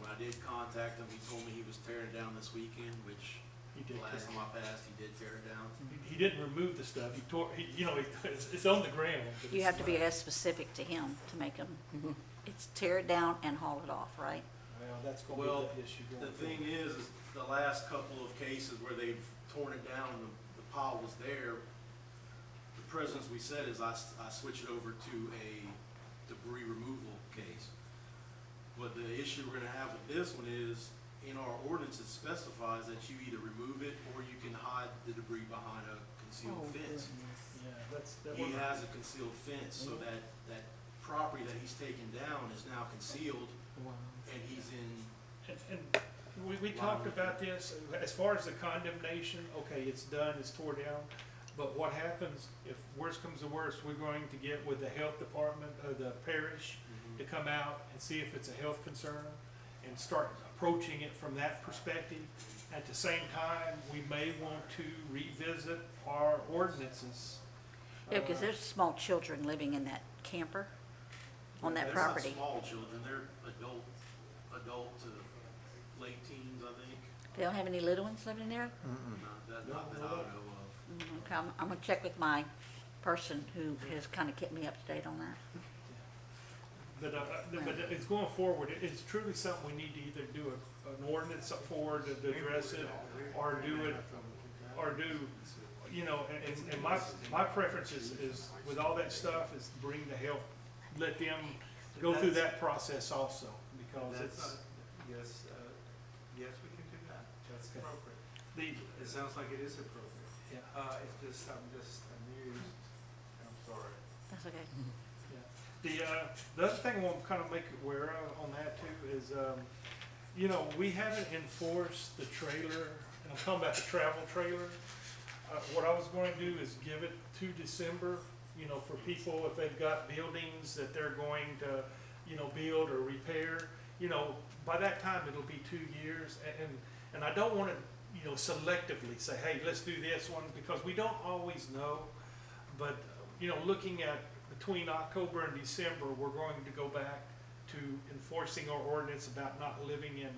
When I did contact him, he told me he was tearing it down this weekend, which He did the last tear time I passed, he did tear it down. He didn't remove the stuff. He tore, it's on the ground. but You it's have to be not- as specific to him to make him, it's tear it down and haul it off, right? Well, that's going to Well, be the issue going the forward. thing is the last couple of cases where they've torn it down, the pile was there. The precedence we set is I switch it over to a debris removal case. But the issue we're gonna have with this one is, in our ordinance, it specifies that you either remove it or you can hide the debris behind a concealed fence. Yeah, that He one- has a concealed fence, so that property that he's taken down is now concealed, and he's in. And we talked about this, as far as the condemnation, okay, it's done, it's tore down. But what happens if worst comes to worst, we're going to get with the health department of the parish to come out and see if it's a health concern and start approaching it from that perspective. At the same time, we may want to revisit our ordinances. Yeah, because there's small children living in that camper on that They're property. not small children, they're adult to late teens, I think. They don't have any little ones living there? Not that I know of. Okay, I'm gonna check with my person who has kind of kept me up to date on that. But it's going forward, it's truly something we need to either do an ordinance for to address it, or do, you know, and my preference is with all that stuff is bring the help, let them go through that process also, because it's. Yes, yes, we can do that. That's Okay. appropriate. It sounds like it is appropriate. Yeah. It's just, I'm just amused. I'm sorry. That's okay. The other thing I want to kind of make it aware of on that too is, you know, we haven't enforced the trailer, and I'm talking about the travel trailer. What I was going to do is give it to December, you know, for people if they've got buildings that they're going to, you know, build or repair. You know, by that time it'll be 2 years, and I don't want to, you know, selectively say, hey, let's do this one, because we don't always know. But, you know, looking at between October and December, we're going to go back to enforcing our ordinance about not living in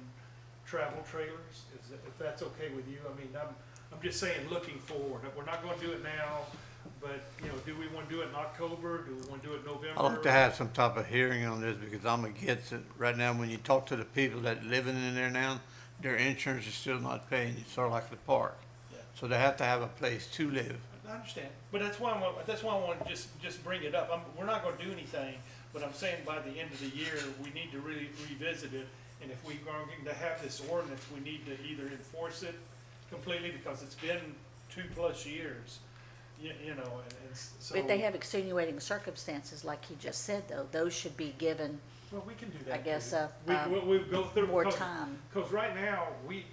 travel trailers, if that's okay with you. I mean, I'm just saying, looking forward. We're not going to do it now, but, you know, do we want to do it in October? Do we want to do it in November? I'd like to have some type of hearing on this because I'm against it. Right now, when you talk to the people that living in there now, their insurance is still not paying, it's sort of like the park. Yeah. So they have to have a place to live. I understand, but that's why I want to just bring it up. We're not gonna do anything, but I'm saying by the end of the year, we need to really revisit it. And if we're going to have this ordinance, we need to either enforce it completely, because it's been 2+ years, you know, and so. If they have extenuating circumstances, like he just said, though, those should be given, Well, we can do that. I guess, too. We go through. more time. Because right now, we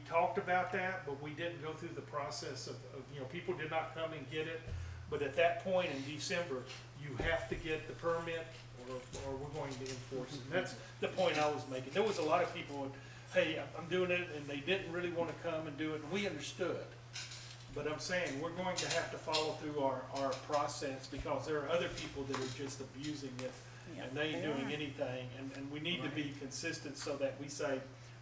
talked about that, but we didn't go through the process of, you know, people did not come and get it. But at that point in December, you have to get the permit, or we're going to enforce it. And that's the point I was making. There was a lot of people, hey, I'm doing it, and they didn't really want to come and do it, and we understood. But I'm saying, we're going to have to follow through our process, because there are other people that are just abusing it, and they ain't doing anything, and we need to be consistent so that we say,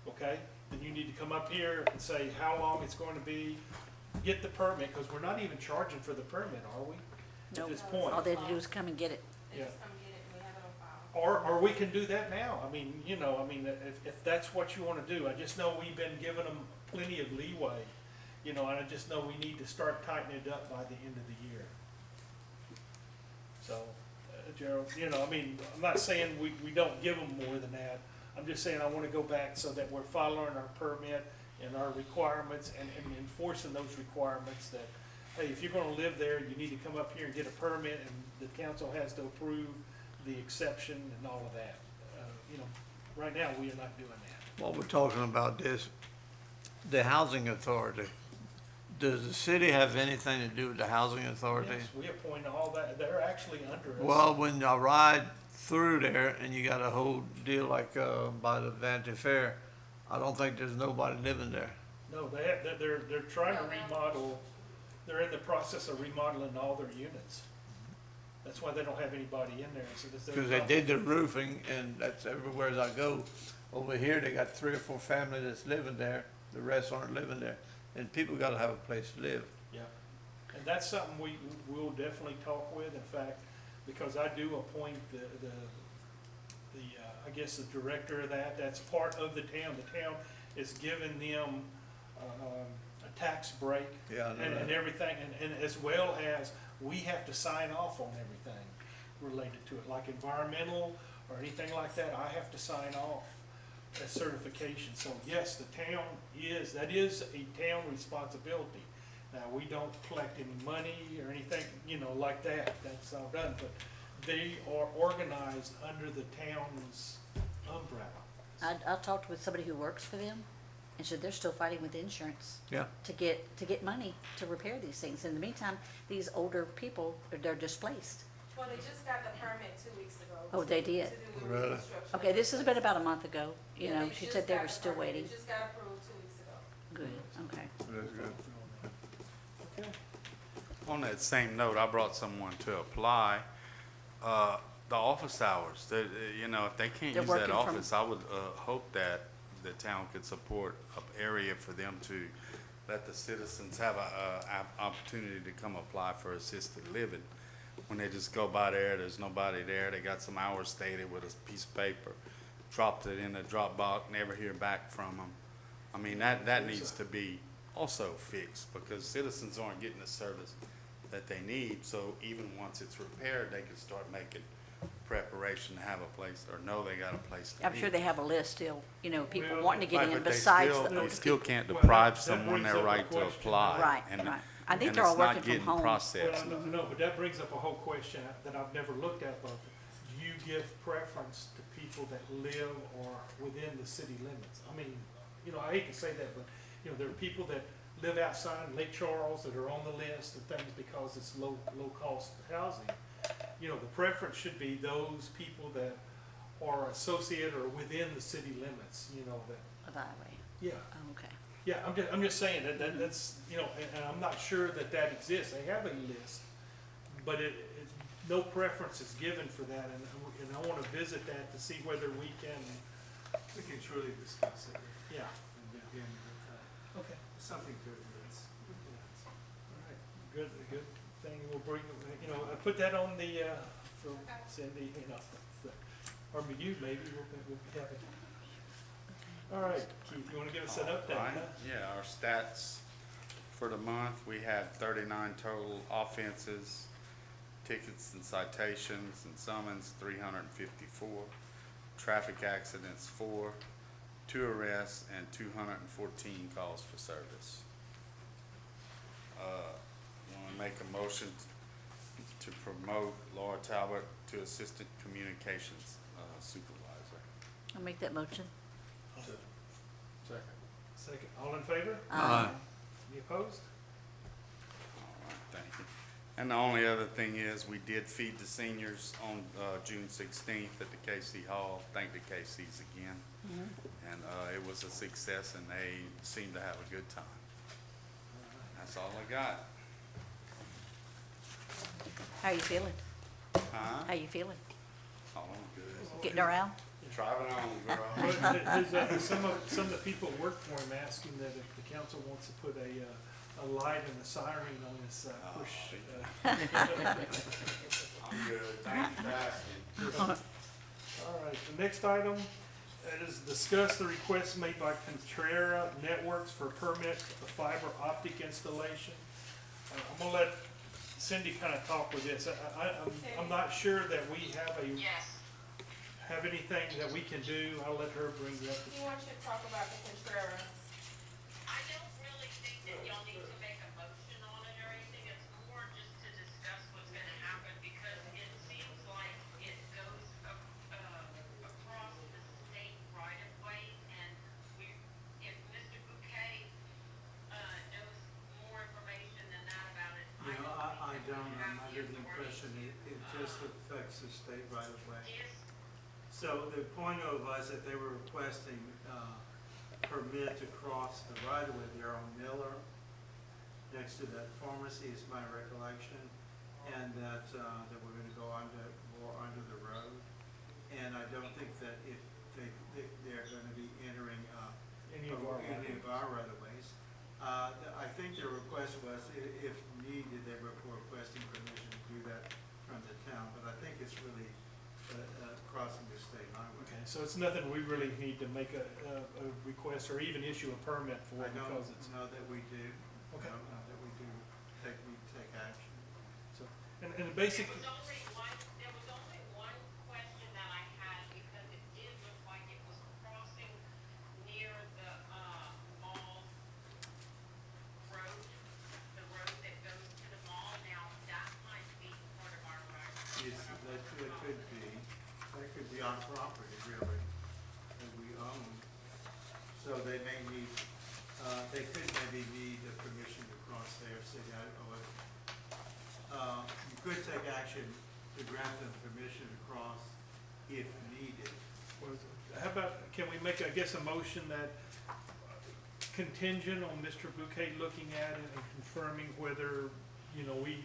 okay, then you need to come up here and say how long it's going to be, get the permit, because we're not even charging for the permit, are we? Nope. At this point. All they have to do is come and get it. They Yeah. just come get it, and we have it on file. Or we can do that now. I mean, you know, if that's what you wanna do, I just know we've been giving them plenty of leeway, you know, and I just know we need to start tightening it up by the end of the year. So, Gerald, you know, I mean, I'm not saying we don't give them more than that. I'm just saying I wanna go back so that we're following our permit and our requirements, and enforcing those requirements that, hey, if you're gonna live there, you need to come up here and get a permit, and the council has to approve the exception and all of that. You know, right now, we are not doing that. While we're talking about this, the housing authority, does the city have anything to do with the housing authority? Yes, we appoint all that, they're actually under us. Well, when I ride through there and you got a whole deal like, by the Vanity Fair, I don't think there's nobody living there. No, they're trying to remodel, they're in the process of remodeling all their units. That's why they don't have anybody in there. So Cause they did the roofing, and that's everywhere as I go. Over here, they got 3 or 4 families that's living there, the rest aren't living there, and people gotta have a place to live. Yeah, and that's something we'll definitely talk with, in fact, because I do appoint the I guess the director of that's part of the town. The town is giving them, a tax break. Yeah, I know And that. everything, and as well as, we have to sign off on everything related to it, like environmental or anything like that, I have to sign off a certification. So yes, the town that is a town responsibility. Now, we don't collect any money or anything, you know, like that, that's all done, but they are organized under the town's umbrella. I talked with somebody who works for them, and said they're still fighting with insurance. Yeah. To get money to repair these things. In the meantime, these older people, they're displaced. Well, they just got the permit 2 weeks ago. Oh, they did? To do the Really? reconstruction. Okay, this has been about a month ago, you Yeah, know, they she just said they got were the still permit. waiting. It just got approved 2 weeks ago. Good, okay. That's good. Okay. On that same note, I brought someone to apply, the office hours, you know, if they can't They're use that working from- office, I would, hope that the town could support an area for them to let the citizens have a opportunity to come apply for assisted living. When they just go by there, there's nobody there, they got some hours stated with a piece of paper, dropped it in a drop box, never hear back from them. I mean, that needs to be also fixed, because citizens aren't getting the service that they need, so even once it's repaired, they can start making preparation to have a place, or know they got a place to I'm sure be. they have a list still, you know, people Well, wanting to get Right, in but they besides still- the They older still people. can't Well, deprive that someone brings their up a right to question. apply. Right, and- right. I think and they're all it's not working from getting home. processed. Well, no, but that brings up a whole question that I've never looked at, but do you give preference to people that live or within the city limits? I mean, you know, I hate to say that, but, you know, there are people that live outside Lake Charles that are on the list and things because it's low-cost housing. You know, the preference should be those people that are associated or within the city limits, you know, that, By the way, yeah. oh, okay. Yeah, I'm just saying that's, you know, and I'm not sure that exists. They have a list, but no preference is given for that, and I wanna visit that to see whether we can, We can truly discuss it yeah. and begin with, Okay. something to address. All right, good thing, we'll bring, you know, I put that on the, for Cindy, you know, or you maybe, we'll have it. All right, Keith, you wanna give us an update, Right. huh? Yeah, our stats for the month, we had 39 total offenses, tickets and citations and summons, 354. Traffic accidents, 4. 2 arrests and 214 calls for service. Want to make a motion to promote Laura Talbot to Assistant Communications Supervisor. I'll make that motion. Second. Second, all in favor? Aye. Any opposed? All right, thank you. And the only other thing is, we did feed the seniors on June 16th at the KC Hall. Thank the KCs again. And it was a success, and they seemed to have a good time. That's all I got. How you feeling? Huh? How you feeling? Oh, good. Getting around? Driving on, girl. Well, some of the people who work for him asking that if the council wants to put a light and a siren on this push. I'm good. Thank you for asking. All right, the next item is discuss the request made by Contrara Networks for permit for fiber optic installation. I'm gonna let Cindy kind of talk with this. I'm not sure that we have anything that we can do. I'll let her bring it up. He wants you to talk about the Contrara. I don't really think that y'all need to make a motion on it or anything. It's more just to discuss what's gonna happen, because it seems like it goes across the state right of way, and if Mr. Bouquet knows more information than that about it. You know, I don't, I'm under the impression it just affects the state right of way. So the point of was that they were requesting permit to cross the right of way there on Miller, next to that pharmacy is my recollection, and that we're gonna go more under the road. And I don't think that if they're gonna be entering Any of our right of ways. I think their request was, if needed, they were requesting permission to do that from the town, but I think it's really crossing the state highway. Okay, so it's nothing we really need to make a request or even issue a permit for, I don't because it's, know that we do. Okay. I don't know that we do take action. so, and basically, There was only one question that I had, because it did look like it was crossing near the mall road, the road that goes to the mall. Now, that might be part of our right. Yes, that could be our property, really, that we own. So they may need, they could maybe need a permission to cross their city. You could take action to grant them permission to cross if needed. how about, can we make, I guess, a motion that contingent on Mr. Bouquet looking at it and confirming whether, you know, we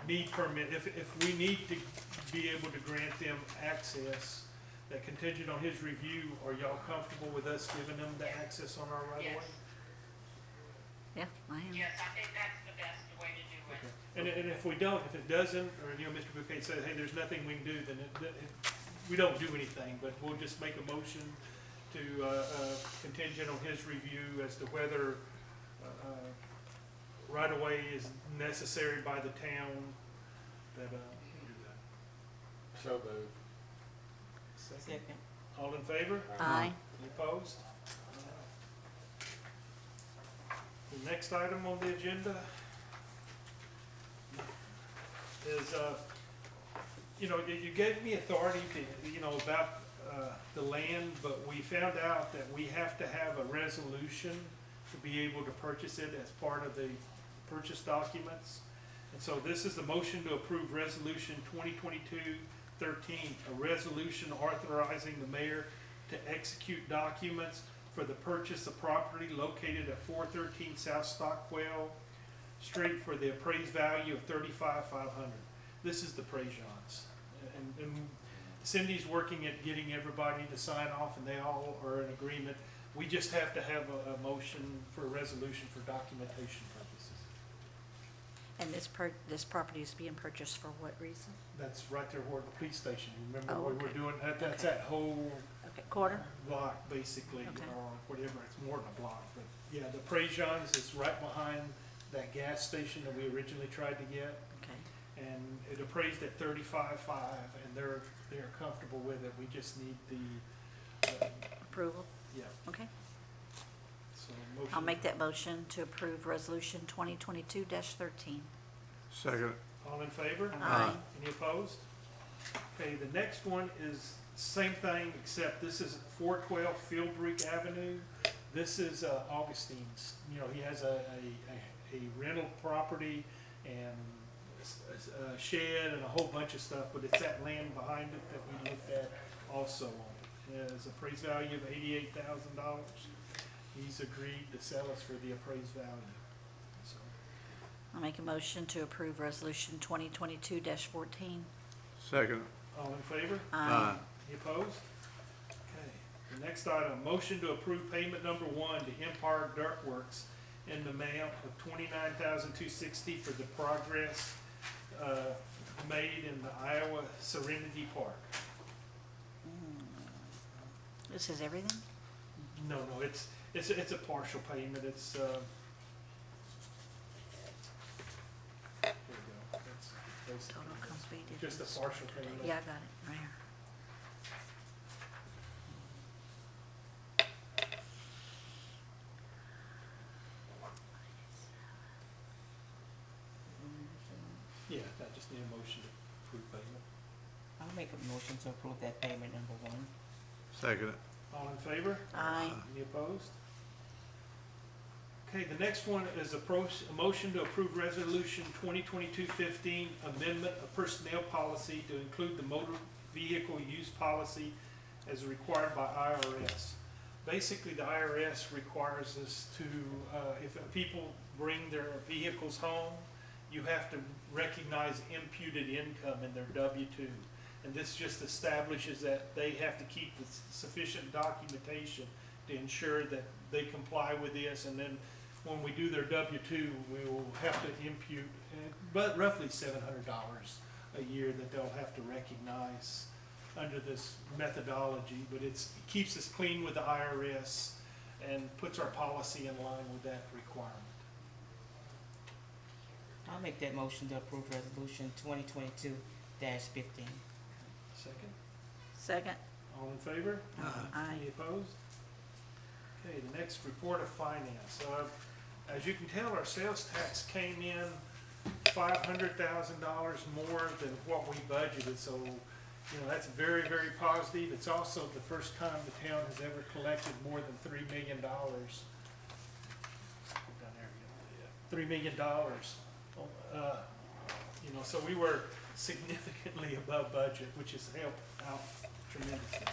need permit, if we need to be able to grant them access, that contingent on his review, are y'all comfortable with us giving them the access on our right of way? Yeah, I am. Yes, I think that's the best way to do it. And if we don't, if it doesn't, or, you know, Mr. Bouquet said, hey, there's nothing we can do, then we don't do anything, but we'll just make a motion to, contingent on his review as to whether, right of way is necessary by the town, that, So moved. Second. all in favor? Aye. Any opposed? The next item on the agenda is, you know, you gave me authority to, you know, about the land, but we found out that we have to have a resolution to be able to purchase it as part of the purchase documents. And so this is the motion to approve Resolution 2022-13, a resolution authorizing the mayor to execute documents for the purchase of property located at 413 South Stockwell Street for the appraised value of $35,500. This is the Prejeans. And Cindy's working at getting everybody to sign off, and they all are in agreement. We just have to have a motion for a resolution for documentation purposes. And this property is being purchased for what reason? That's right there where the police station, remember Oh, where we're okay. doing, that's Okay. that whole Okay. quarter? block, basically, Okay. or whatever, it's more than a block, but, yeah, the Prejean's is right behind that gas station that we originally tried to get, Okay. and it appraised at 35.5, and they're comfortable with it, we just need the, Approval? yeah, Okay. so motion. I'll make that motion to approve resolution 2022-13. Second. All in favor? Aye. Any opposed? Okay, the next one is same thing, except this is 412 Fieldbreak Avenue. This is Augustine's, you know, he has a rental property and a shed and a whole bunch of stuff, but it's that land behind it that we looked at also. It has appraised value of $88,000. He's agreed to sell us for the appraised value, so. I'll make a motion to approve resolution 2022-14. Second. All in favor? Aye. Any opposed? Okay, the next item, motion to approve payment number 1 to Empire Dirt Works in the amount of $29,260 for the progress made in the Iowa Serenity Park. This is everything? No, it's a partial payment, it's, here we go, that's basically Total completed. just a partial payment. Yeah, I got it, right here. Yeah, I just need a motion to approve payment. I'll make a motion to approve that payment number 1. Second. All in favor? Aye. Any opposed? Okay, the next one is a motion to approve resolution 2022-15, amendment of personnel policy to include the motor vehicle use policy as required by IRS. Basically, the IRS requires us to, if people bring their vehicles home, you have to recognize imputed income in their W-2. And this just establishes that they have to keep the sufficient documentation to ensure that they comply with this. And then when we do their W-2, we will have to impute, but roughly $700 a year that they'll have to recognize under this methodology. But it keeps us clean with the IRS and puts our policy in line with that requirement. I'll make that motion to approve resolution 2022-15. Second? Second? All in favor? Aye. Any opposed? Okay, the next, report of finance. As you can tell, our sales tax came in $500,000 more than what we budgeted, so, you know, that's very, very positive. It's also the first time the town has ever collected more than $3 million. Down there, $3 million. You know, so we were significantly above budget, which has helped out tremendously.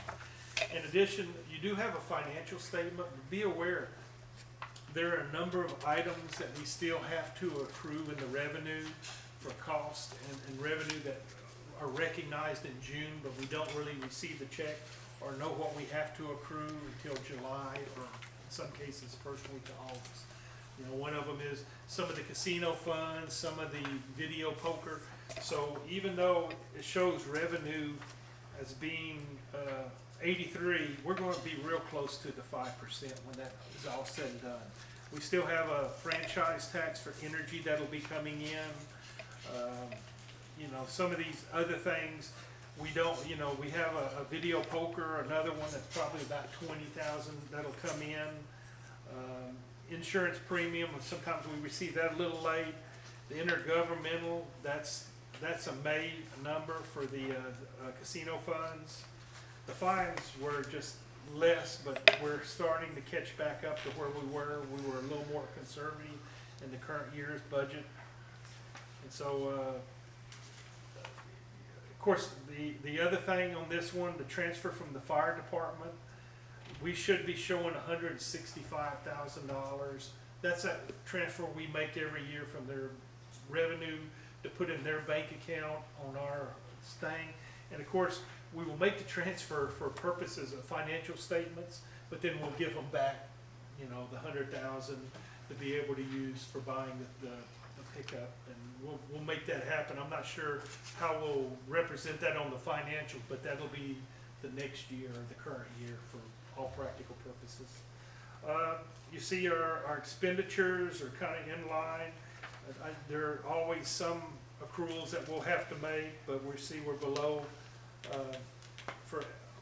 In addition, you do have a financial statement, but be aware, there are a number of items that we still have to accrue in the revenue for cost and revenue that are recognized in June, but we don't really receive the check or know what we have to accrue until July, or in some cases, first week of August. You know, one of them is some of the casino funds, some of the video poker. So even though it shows revenue as being 83, we're going to be real close to the 5% when that is all said and done. We still have a franchise tax for energy that'll be coming in. You know, some of these other things, we don't, you know, we have a video poker, another one that's probably about 20,000 that'll come in. Insurance premium, sometimes we receive that a little late. The intergovernmental, that's a May number for the casino funds. The fines were just less, but we're starting to catch back up to where we were. We were a little more conservative in the current year's budget. And so, of course, the other thing on this one, the transfer from the fire department, we should be showing $165,000. That's a transfer we make every year from their revenue to put in their bank account on our thing. And of course, we will make the transfer for purposes of financial statements, but then we'll give them back, you know, the $100,000 to be able to use for buying the pickup. And we'll make that happen. I'm not sure how we'll represent that on the financials, but that'll be the next year or the current year for all practical purposes. You see our expenditures are kind of in line. There are always some accruals that we'll have to make, but we see we're below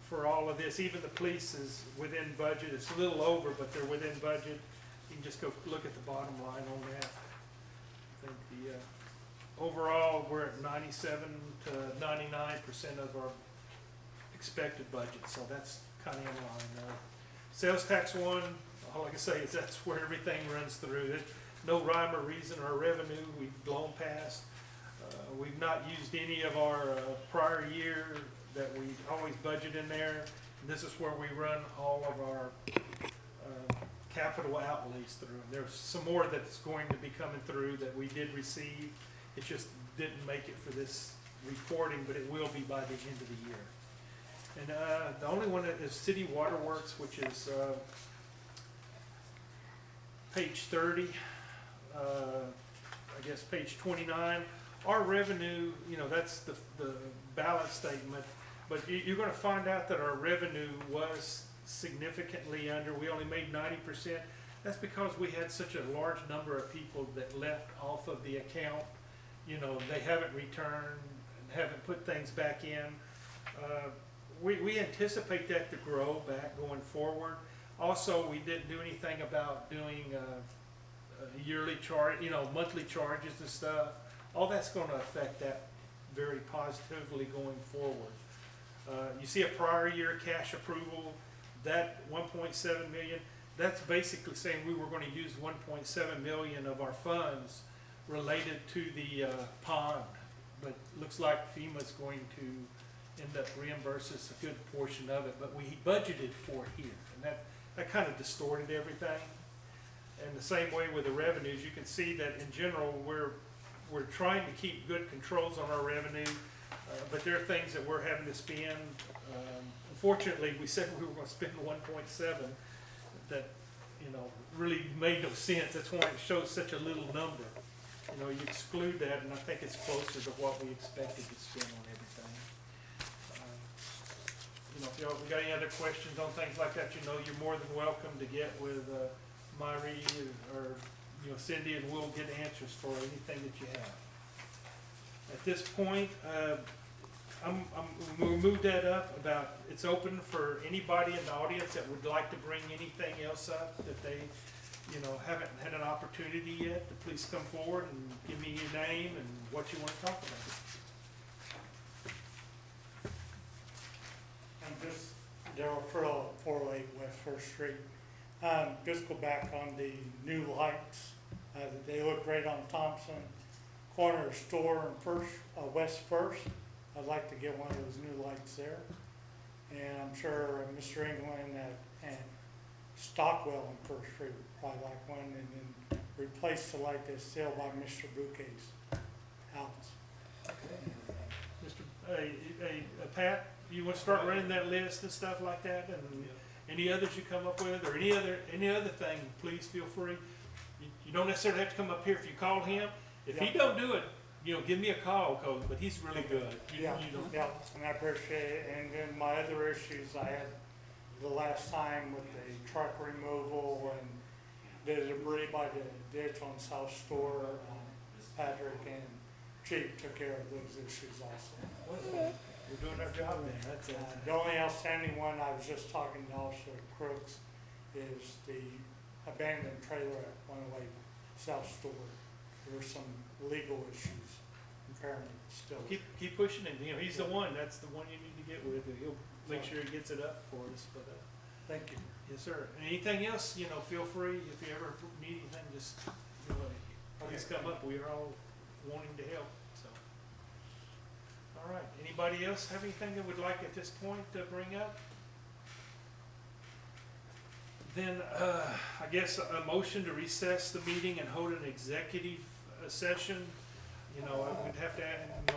for all of this. Even the police is within budget. It's a little over, but they're within budget. You can just go look at the bottom line on that. I think the overall, we're at 97 to 99% of our expected budget, so that's kind of in line. Sales tax one, all I can say is that's where everything runs through. There's no rhyme or reason. Our revenue, we've blown past. We've not used any of our prior year that we always budget in there. And this is where we run all of our capital outlays through. There's some more that's going to be coming through that we did receive. It just didn't make it for this reporting, but it will be by the end of the year. And the only one that is City Waterworks, which is page 30, I guess page 29. Our revenue, you know, that's the balance statement, but you're going to find out that our revenue was significantly under. We only made 90%. That's because we had such a large number of people that left off of the account. You know, they haven't returned, haven't put things back in. We anticipate that to grow back going forward. Also, we didn't do anything about doing yearly charge, you know, monthly charges and stuff. All that's going to affect that very positively going forward. You see a prior year cash approval, that 1.7 million, that's basically saying we were going to use 1.7 million of our funds related to the pond, but looks like FEMA's going to end up reimburse us a good portion of it, but we budgeted for it here, and that kind of distorted everything. And the same way with the revenues, you can see that in general we're trying to keep good controls on our revenue, but there are things that we're having to spend. Unfortunately, we said we were going to spend 1.7 that, you know, really made no sense. That's why it shows such a little number. You know, you exclude that, and I think it's closer to what we expected to spend on everything. You know, if y'all got any other questions on things like that, you know, you're more than welcome to get with Myrie or you know, Cindy, and we'll get answers for anything that you have. At this point, we'll move that up about, it's open for anybody in the audience that would like to bring anything else up that they, you know, haven't had an opportunity yet, to please come forward and give me your name and what you want to talk about. I'm just Darrell Frill, 408 West First Street. Just go back on the new lights. They look great on Thompson corner store and West First. I'd like to get one of those new lights there. And I'm sure Mr. England and Stockwell on First Street would probably like one, and then replace the light that's still by Mr. Bouquet's house. Mr. Pat, you want to start running that list and stuff like that, and any others you come up with, or any other thing, please feel free. You don't necessarily have to come up here. If you call him, if he don't do it, you know, give me a call, but he's really good. Yeah, and I appreciate it. And then my other issues I had the last time with the truck removal and the debris by the ditch on South Store, Patrick and Chief took care of those issues also. We're doing our job then. That's it. The only outstanding one I was just talking to Officer Crooks is the abandoned trailer at 108 South Store. There were some legal issues apparently still. Keep pushing him. You know, he's the one. That's the one you need to get with. He'll make sure he gets it up for us. But thank you. Yes, sir. And anything else, you know, feel free. If you ever need anything, just you know, please come up. We are all wanting to help. So, all right. Anybody else have anything that would like at this point to bring up? Then I guess a motion to recess the meeting and hold an executive session. You know, we'd have to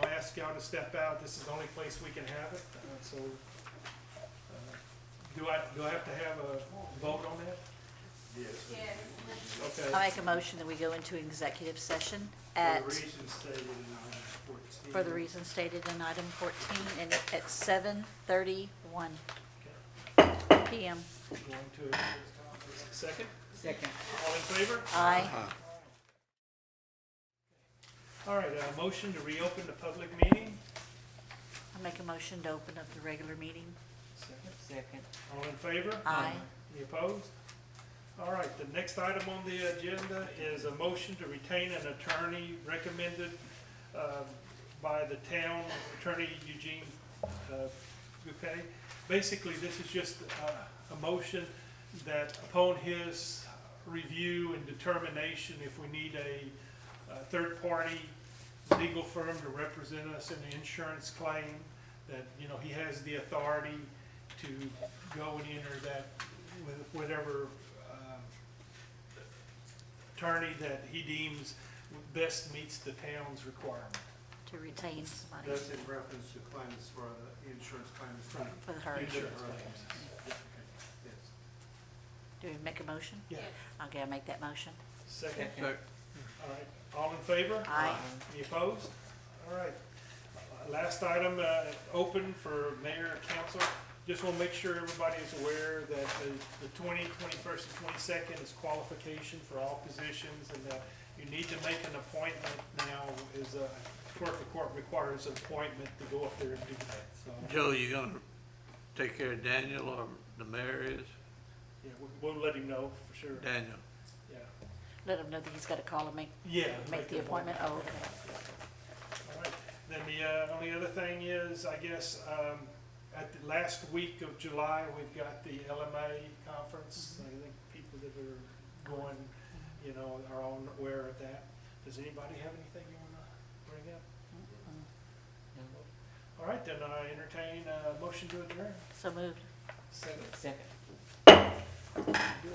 ask y'all to step out. This is the only place we can have it. So do I have to have a vote on that? Yes. Okay. I make a motion that we go into executive session at, For the reasons stated in item 14. for the reasons stated in item 14, and at 7:31 1 PM. Going to, second? Second. All in favor? Aye. All right, motion to reopen the public meeting. I make a motion to open up the regular meeting. Second. All in favor? Aye. Any opposed? All right, the next item on the agenda is a motion to retain an attorney recommended by the town attorney Eugene Bouquet. Basically, this is just a motion that upon his review and determination, if we need a third-party legal firm to represent us in the insurance claim, that, you know, he has the authority to go and enter that with whatever attorney that he deems best meets the town's requirement. To retain somebody That's in reference to claims for the insurance claims. for the hurricane. Insurance claims. Yes. Do we make a motion? Yeah. Okay, I make that motion. Second? Sec- All right, all in favor? Aye. Any opposed? All right. Last item, open for mayor and council. Just want to make sure everybody is aware that the 20, 21st, and 22nd is qualification for all positions, and that you need to make an appointment now, is clerk of court requires an appointment to go up there and do that, so. Joe, you gonna take care of Daniel or the mayor is? Yeah, we'll let him know for sure. Daniel. Yeah. Let him know that he's got to call and Yeah. make the appointment. Oh, okay. All right, then the only other thing is, I guess, at the last week of July, we've got the LMA conference. I think people that are going, you know, are all aware of that. Does anybody have anything you want to bring up? All right, then I entertain a motion to adjourn. So moved. Second. Second. Thank you.